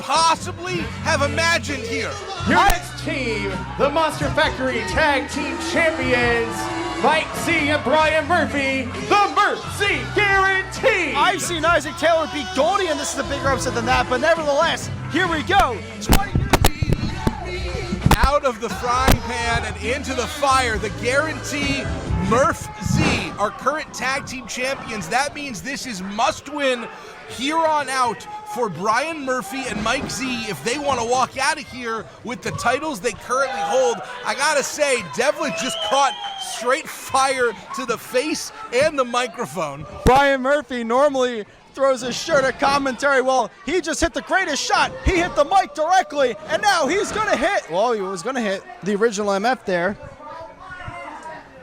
possibly have imagined here? Your next team, the Monster Factory Tag Team Champions, Mike Z and Brian Murphy, the Mercy Guarantee. I've seen Isaac Taylor beat Goldie, and this is a bigger upset than that, but nevertheless, here we go. 20 minutes. Out of the frying pan and into the fire, the Guarantee Murph Z, our current tag team champions. That means this is must-win here on out for Brian Murphy and Mike Z if they want to walk out of here with the titles they currently hold. I gotta say, Devlin just caught straight fire to the face and the microphone. Brian Murphy normally throws his shirt at commentary. Well, he just hit the greatest shot. He hit the mic directly, and now he's gonna hit. Well, he was gonna hit the original MF there.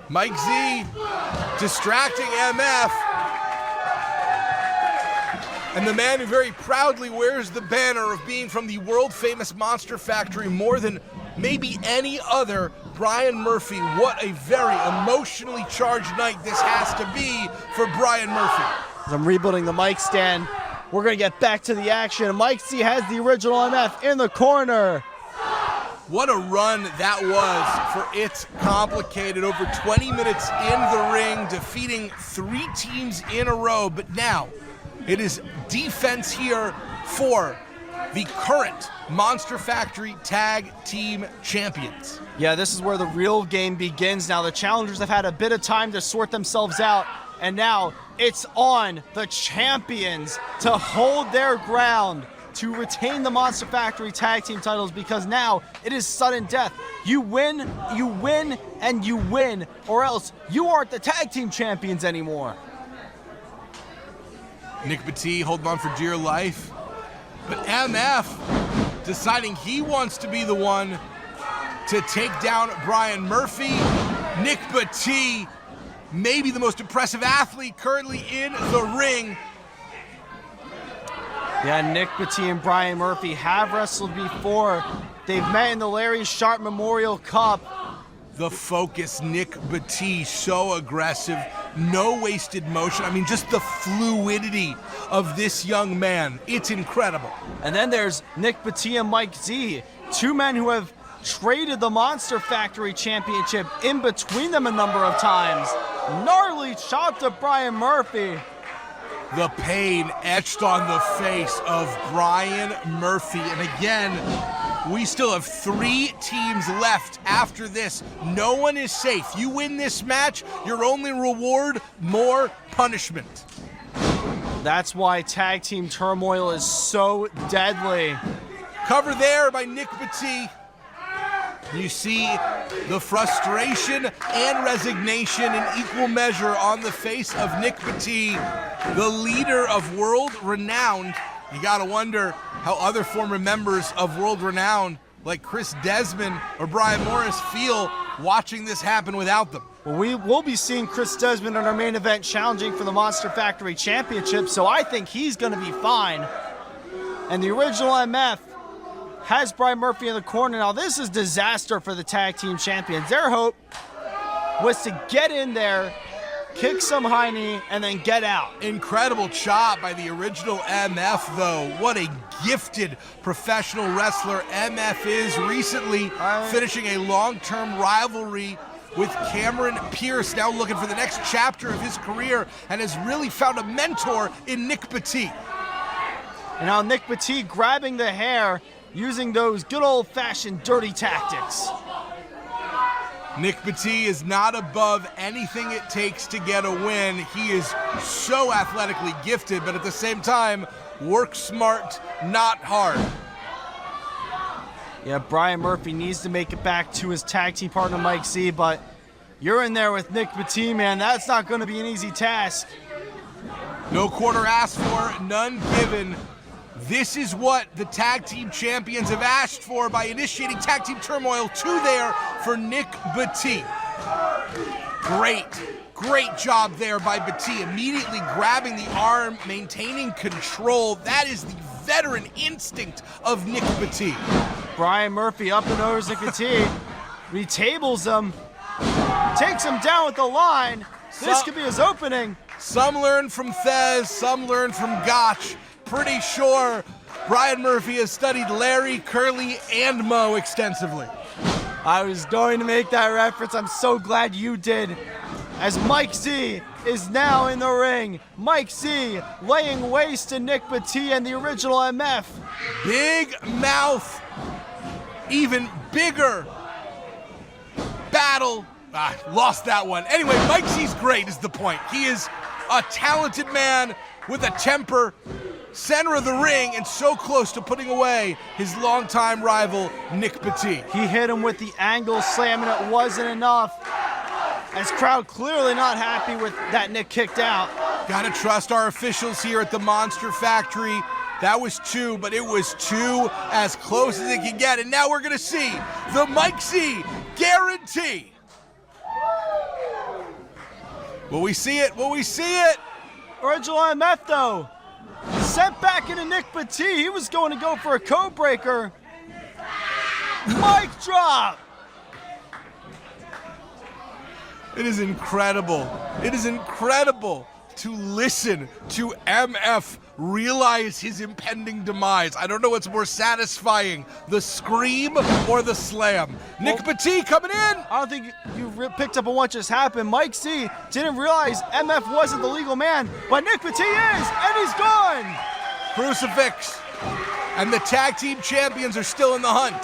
Mike Z distracting MF. And the man who very proudly wears the banner of being from the world-famous Monster Factory more than maybe any other, Brian Murphy. What a very emotionally charged night this has to be for Brian Murphy. As I'm rebuilding the mic stand, we're going to get back to the action. Mike Z has the original MF in the corner. What a run that was for It's Complicated. Over 20 minutes in the ring, defeating 3 teams in a row. But now it is defense here for the current Monster Factory Tag Team Champions. Yeah, this is where the real game begins now. The challengers have had a bit of time to sort themselves out, and now it's on the champions to hold their ground, to retain the Monster Factory Tag Team titles, because now it is sudden death. You win, and you win, or else you aren't the Tag Team Champions anymore. Nick Battee holding on for dear life, but MF deciding he wants to be the one to take down Brian Murphy. Nick Battee, maybe the most impressive athlete currently in the ring. Yeah, Nick Battee and Brian Murphy have wrestled before. They've met in the Larry Sharp Memorial Cup. The focus, Nick Battee, so aggressive, no wasted motion. I mean, just the fluidity of this young man. It's incredible. And then there's Nick Battee and Mike Z, 2 men who have traded the Monster Factory Championship in between them a number of times. Gnarly chop to Brian Murphy. The pain etched on the face of Brian Murphy. And again, we still have 3 teams left after this. No one is safe. You win this match, your only reward, more punishment. That's why Tag Team Turmoil is so deadly. Cover there by Nick Battee. You see the frustration and resignation in equal measure on the face of Nick Battee, the leader of World Renowned. You gotta wonder how other former members of World Renowned, like Chris Desmond or Brian Morris, feel watching this happen without them. Well, we will be seeing Chris Desmond in our main event challenging for the Monster Factory Championship, so I think he's gonna be fine. And the original MF has Brian Murphy in the corner. Now this is disaster for the Tag Team Champions. Their hope was to get in there, kick some high knee, and then get out. Incredible chop by the original MF, though. What a gifted professional wrestler MF is. Recently finishing a long-term rivalry with Cameron Pierce, now looking for the next chapter of his career, and has really found a mentor in Nick Battee. And now Nick Battee grabbing the hair, using those good old-fashioned dirty tactics. Nick Battee is not above anything it takes to get a win. He is so athletically gifted, but at the same time, work smart, not hard. Yeah, Brian Murphy needs to make it back to his tag team partner, Mike Z, but you're in there with Nick Battee, man. That's not going to be an easy task. No quarter asked for, none given. This is what the Tag Team Champions have asked for by initiating Tag Team Turmoil 2 there for Nick Battee. Great job there by Battee, immediately grabbing the arm, maintaining control. That is the veteran instinct of Nick Battee. Brian Murphy up and over to Battee, retables him, takes him down with the line. This could be his opening. Some learn from Thez, some learn from Gotch. Pretty sure Brian Murphy has studied Larry, Curly, and Mo extensively. I was going to make that reference. I'm so glad you did. As Mike Z is now in the ring. Mike Z laying waste to Nick Battee and the original MF. Big mouth, even bigger battle. Lost that one. Anyway, Mike Z's great is the point. He is a talented man with a temper, center of the ring, and so close to putting away his longtime rival, Nick Battee. He hit him with the angle slam, and it wasn't enough. As crowd clearly not happy with that Nick kicked out. Gotta trust our officials here at the Monster Factory. That was 2, but it was 2 as close as it can get. And now we're gonna see the Mike Z guarantee. Will we see it? Will we see it? Original MF though, sent back into Nick Battee. He was going to go for a code breaker. Mic drop. It is incredible. It is incredible to listen to MF realize his impending demise. I don't know what's more satisfying, the scream or the slam. Nick Battee coming in. I don't think you picked up on what just happened. Mike Z didn't realize MF wasn't the legal man, but Nick Battee is, and he's gone. Crucifix. And the tag team champions are still in the hunt.